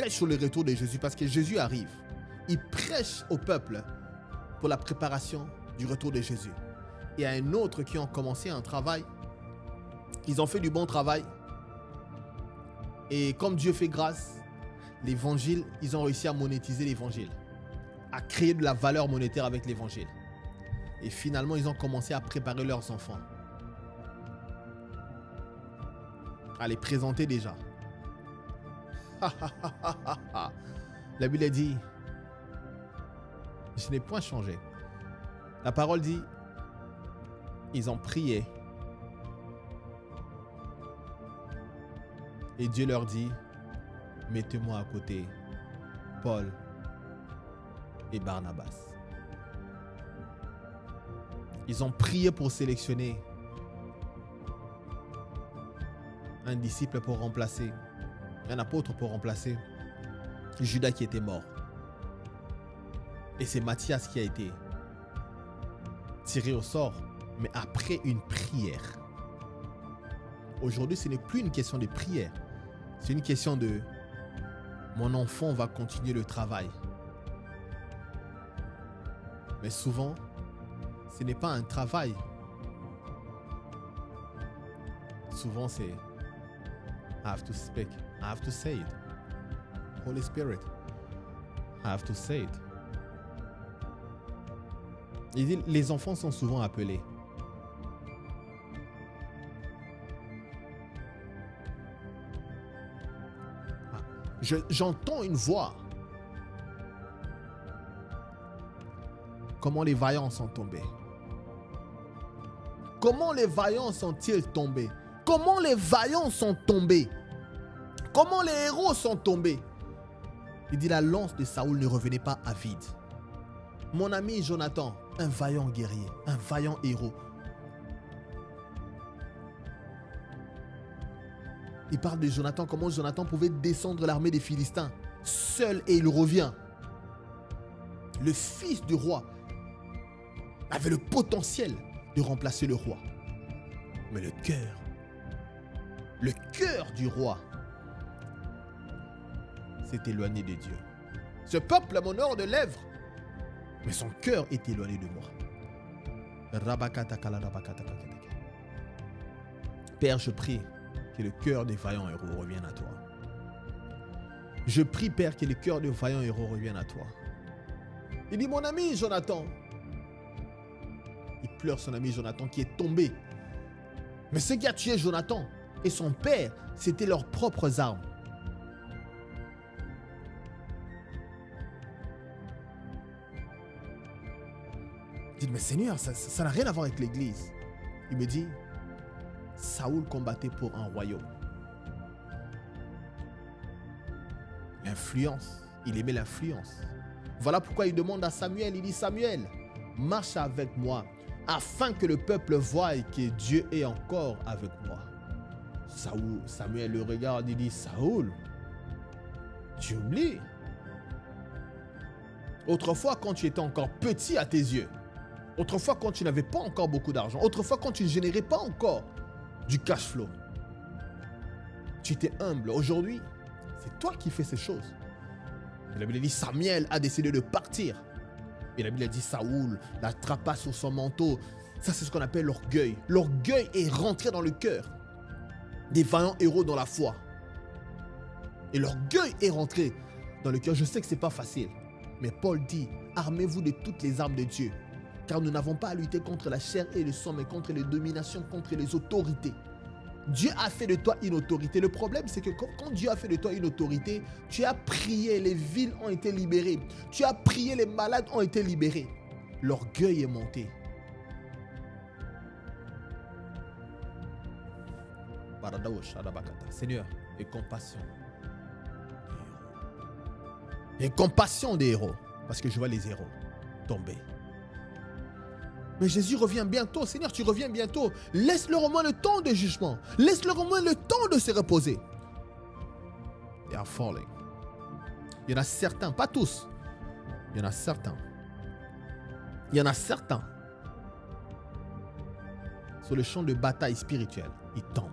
prêche sur le retour de Jésus parce que Jésus arrive. Il prêche au peuple pour la préparation du retour de Jésus. Il y a un autre qui ont commencé un travail. Ils ont fait du bon travail. Et comme Dieu fait grâce, l'évangile, ils ont réussi à monétiser l'évangile, à créer de la valeur monétaire avec l'évangile. Et finalement, ils ont commencé à préparer leurs enfants, à les présenter déjà. La Bible dit, je n'ai point changé. La parole dit, ils ont prié. Et Dieu leur dit, mettez-moi à côté Paul et Barnabas. Ils ont prié pour sélectionner un disciple pour remplacer, un apôtre pour remplacer Judas qui était mort. Et c'est Matthias qui a été tiré au sort, mais après une prière. Aujourd'hui, ce n'est plus une question de prière. C'est une question de mon enfant va continuer le travail. Mais souvent, ce n'est pas un travail. Souvent, c'est I have to speak. I have to say it. Holy Spirit. I have to say it. Il dit, les enfants sont souvent appelés. J'entends une voix. Comment les vaillants sont tombés? Comment les vaillants sont-ils tombés? Comment les vaillants sont tombés? Comment les héros sont tombés? Il dit, la lance de Saoul ne revenait pas à vide. Mon ami Jonathan, un vaillant guerrier, un vaillant héros. Il parle de Jonathan, comment Jonathan pouvait descendre l'armée des Philistins seul et il revient. Le fils du roi avait le potentiel de remplacer le roi. Mais le cœur du roi s'est éloigné de Dieu. Ce peuple m'honore de lèvres, mais son cœur est éloigné de moi. Père, je prie que le cœur des vaillants héros revienne à toi. Je prie, Père, que le cœur des vaillants héros revienne à toi. Il dit, mon ami Jonathan. Il pleure son ami Jonathan qui est tombé. Mais ce qui a tué Jonathan et son père, c'était leurs propres armes. Il dit, mais Seigneur, ça n'a rien à voir avec l'église. Il me dit, Saoul combattait pour un royaume. L'influence, il aimait l'influence. Voilà pourquoi il demande à Samuel, il dit, Samuel, marche avec moi, afin que le peuple voie que Dieu est encore avec moi. Samuel le regarde, il dit, Saoul, tu oublies. Autrefois, quand tu étais encore petit à tes yeux, autrefois, quand tu n'avais pas encore beaucoup d'argent, autrefois, quand tu ne générais pas encore du cash flow, tu étais humble. Aujourd'hui, c'est toi qui fais ces choses. Et la Bible dit, Samuel a décidé de partir. Et la Bible dit, Saoul l'attrapa sur son manteau. Ça, c'est ce qu'on appelle l'orgueil. L'orgueil est rentré dans le cœur des vaillants héros dans la foi. Et l'orgueil est rentré dans le cœur. Je sais que ce n'est pas facile. Mais Paul dit, armez-vous de toutes les armes de Dieu. Car nous n'avons pas à lutter contre la chair et le sang, mais contre les dominations, contre les autorités. Dieu a fait de toi une autorité. Le problème, c'est que quand Dieu a fait de toi une autorité, tu as prié, les villes ont été libérées. Tu as prié, les malades ont été libérés. L'orgueil est monté. Seigneur, aie compassion. Aie compassion des héros. Parce que je vois les héros tomber. Mais Jésus revient bientôt. Seigneur, tu reviens bientôt. Laisse-leur au moins le temps de jugement. Laisse-leur au moins le temps de se reposer. They are falling. Il y en a certains, pas tous. Il y en a certains. Il y en a certains. Sur le champ de bataille spirituelle, ils tombent.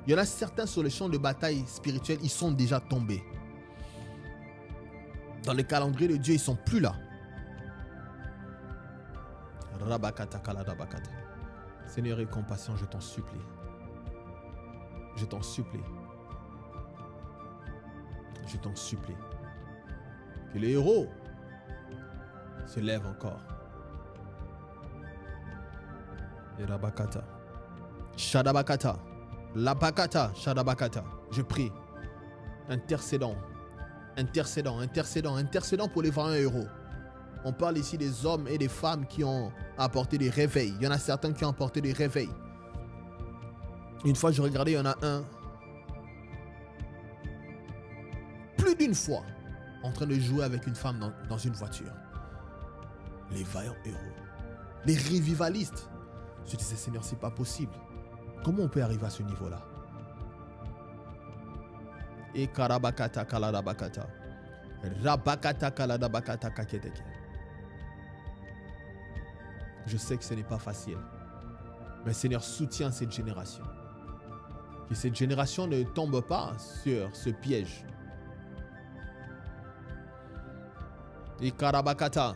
Il y en a certains sur le champ de bataille spirituelle, ils sont déjà tombés. Dans le calendrier de Dieu, ils ne sont plus là. Rabakata kaladabakata. Seigneur, aie compassion, je t'en supplie. Je t'en supplie. Je t'en supplie. Que les héros se lèvent encore. Et Rabakata. Shadabakata. Labakata. Shadabakata. Je prie. Intercédant pour les 20 héros. On parle ici des hommes et des femmes qui ont apporté des réveils. Il y en a certains qui ont apporté des réveils. Une fois, je regardais, il y en a un, plus d'une fois, en train de jouer avec une femme dans une voiture. Les vaillants héros. Les revivalistes. Je disais, Seigneur, c'est pas possible. Comment on peut arriver à ce niveau-là? Et karabakata kaladabakata. Rabakata kaladabakata kaketeke. Je sais que ce n'est pas facile. Mais Seigneur, soutiens cette génération. Que cette génération ne tombe pas sur ce piège. Et karabakata.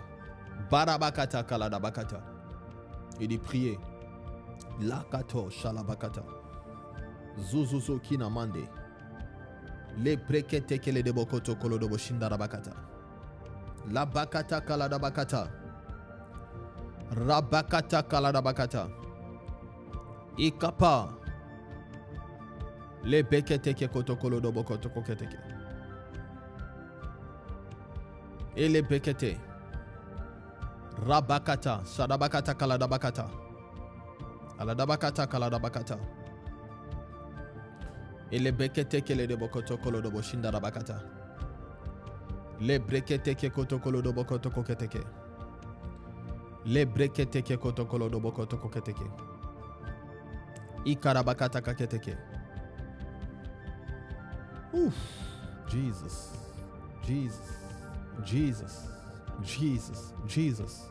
Barabakata kaladabakata. Et de prier. Lakato shalabakata. Zuzuzo kinamande. Le brekete kele de bokoto kolodobo shindarabakata. La bakata kaladabakata. Rabakata kaladabakata. Ikapa. Le bekete ke koto kolodobo koto koketeke. Et le bekete. Rabakata. Shadabakata kaladabakata. Aladabakata kaladabakata. Et les bekete ke le de bokoto kolodo boshinda rabakata. Les brekete ke koto kolodo bokoto koketeke. Les brekete ke koto kolodo bokoto koketeke. Ikarabakata kaketeke. Ouf. Jesus.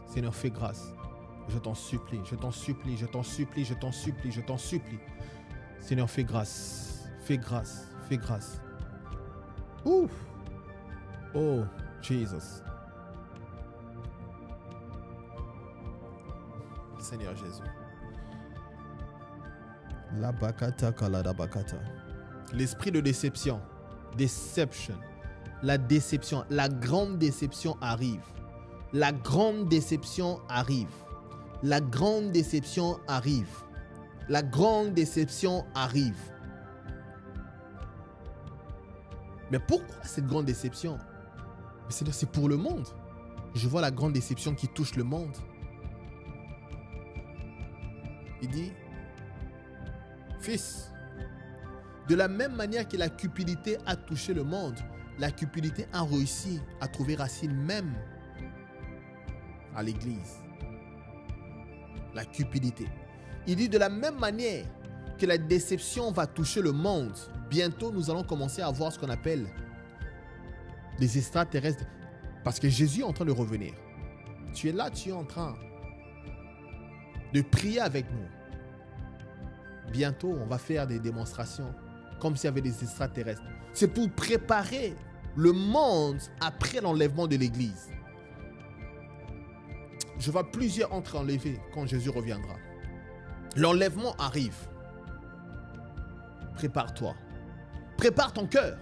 Seigneur, fais grâce. Je t'en supplie. Seigneur, fais grâce. Fais grâce. Ouf. Oh, Jesus. Seigneur Jésus. La bakata kalada bakata. L'esprit de déception. Deception. La déception. La grande déception arrive. La grande déception arrive. Mais pourquoi cette grande déception? C'est pour le monde. Je vois la grande déception qui touche le monde. Il dit, fils, de la même manière que la cupidité a touché le monde, la cupidité a réussi à trouver racine même à l'église. La cupidité. Il dit de la même manière que la déception va toucher le monde, bientôt nous allons commencer à voir ce qu'on appelle les extraterrestres. Parce que Jésus est en train de revenir. Tu es là, tu es en train de prier avec nous. Bientôt, on va faire des démonstrations comme s'il y avait des extraterrestres. C'est pour préparer le monde après l'enlèvement de l'église. Je vois plusieurs être enlevés quand Jésus reviendra. L'enlèvement arrive. Prépare-toi. Prépare ton cœur.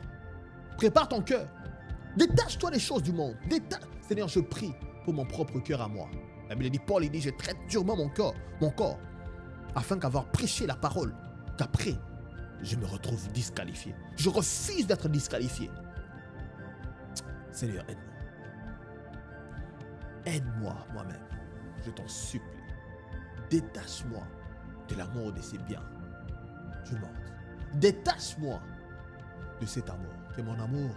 Détache-toi des choses du monde. Seigneur, je prie pour mon propre cœur à moi. La Bible dit, Paul, il dit, je traite durement mon corps, afin qu'avoir prêché la parole, qu'après, je me retrouve disqualifié. Je refuse d'être disqualifié. Seigneur, aide-moi. Aide-moi moi-même. Je t'en supplie. Détache-moi de l'amour de ces biens du monde. Détache-moi de cet amour. Que mon amour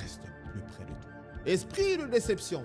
reste plus près de toi. Esprit de déception.